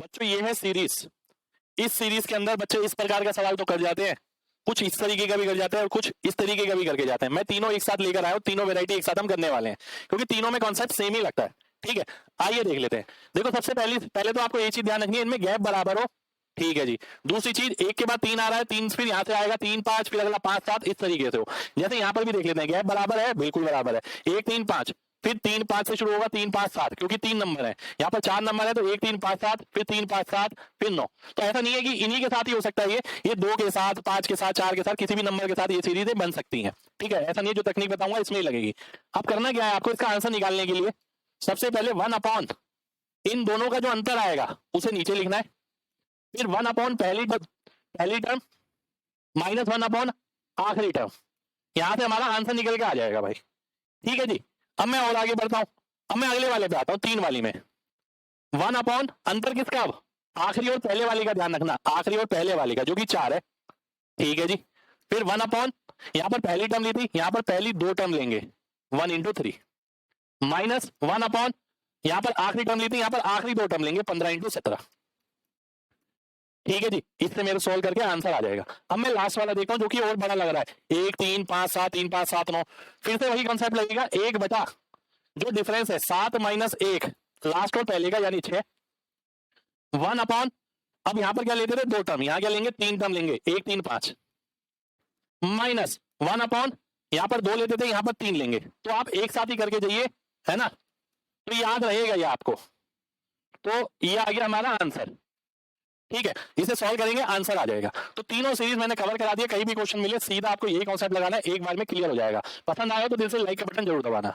बच्चों ये है सीरीज। इस सीरीज के अंदर बच्चे इस प्रकार का सवाल तो कर जाते हैं, कुछ इस तरीके का भी कर जाते हैं और कुछ इस तरीके का भी करके जाते हैं। मैं तीनों एक साथ लेकर आया हूं, तीनों वैरायटी एक साथ हम करने वाले हैं क्योंकि तीनों में कॉन्सेप्ट सेम ही लगता है। ठीक है, आइए देख लेते हैं। देखो सबसे पहले तो आपको ये चीज ध्यान रखनी है, इनमें गैप बराबर हो। ठीक है जी। दूसरी चीज, एक के बाद तीन आ रहा है, तीन फिर यहां से आएगा 3 5, फिर अगला 5 7, इस तरीके से हो। जैसे यहां पर भी देख लेते हैं, गैप बराबर है, बिल्कुल बराबर है। 1 3 5, फिर 3 5 से शुरू होगा, 3 5 7, क्योंकि 3 नंबर है, यहाँ पर 4 नंबर है, तो 1 3 5 7, फिर 3 5 7, फिर 9। तो ऐसा नहीं है कि इन्हीं के साथ ही हो सकता है, ये 2 के साथ, 5 के साथ, 4 के साथ, किसी भी नंबर के साथ ये सीरीजें बन सकती हैं। ठीक है, ऐसा नहीं है, जो तकनीक बताऊंगा इसमें ही लगेगी। अब करना क्या है आपको, इसका आंसर निकालने के लिए सबसे पहले 1 अपॉन इन दोनों का जो अंतर आएगा उसे नीचे लिखना है, फिर 1 अपॉन पहली टर्म माइनस 1 अपॉन आखिरी टर्म। यहां से हमारा आंसर निकल के आ जाएगा भाई। ठीक है जी। अब मैं और आगे बढ़ता हूं, अब मैं अगले वाले पे आता हूं, 3 वाली में 1 अपॉन अंतर किसका, अब आखिरी और पहले वाली का ध्यान रखना, आखिरी और पहले वाली का, जो कि 4 है। ठीक है जी। फिर 1 अपॉन, यहां पर पहली टर्म ली थी, यहां पर पहली 2 टर्म लेंगे, 1 इंटू 3, माइनस 1 अपॉन, यहां पर आखिरी टर्म ली थी, यहां पर आखिरी 2 टर्म लेंगे, 15 इंटू 17। ठीक है जी, इससे मेरे सोल्व करके आंसर आ जाएगा। अब मैं लास्ट वाला देखता हूं जो कि और बड़ा लग रहा है, 1 3 5 7, 3 5 7 9। फिर से वही कॉन्सेप्ट लगेगा, 1 बटा जो डिफरेंस है 7 माइनस 1, लास्ट और पहले का यानी 6, 1 अपॉन, अब यहां पर क्या लेते थे, 2 टर्म, यहां क्या लेंगे, 3 टर्म लेंगे, 1 3 5, माइनस 1 अपॉन, यहां पर 2 लेते थे, यहां पर 3 लेंगे। तो आप एक साथ ही करके जाइए, है ना, तो याद रहेगा ये आपको। तो ये आ गया हमारा आंसर। ठीक है, इसे सॉल्व करेंगे, आंसर आ जाएगा। तो तीनों सीरीज मैंने कवर करा दिया, कहीं भी क्वेश्चन मिले सीधा आपको यही कॉन्सेप्ट लगाना है, एक बार में क्लियर हो जाएगा। पसंद आया तो दिल से लाइक का बटन जरूर दबाना।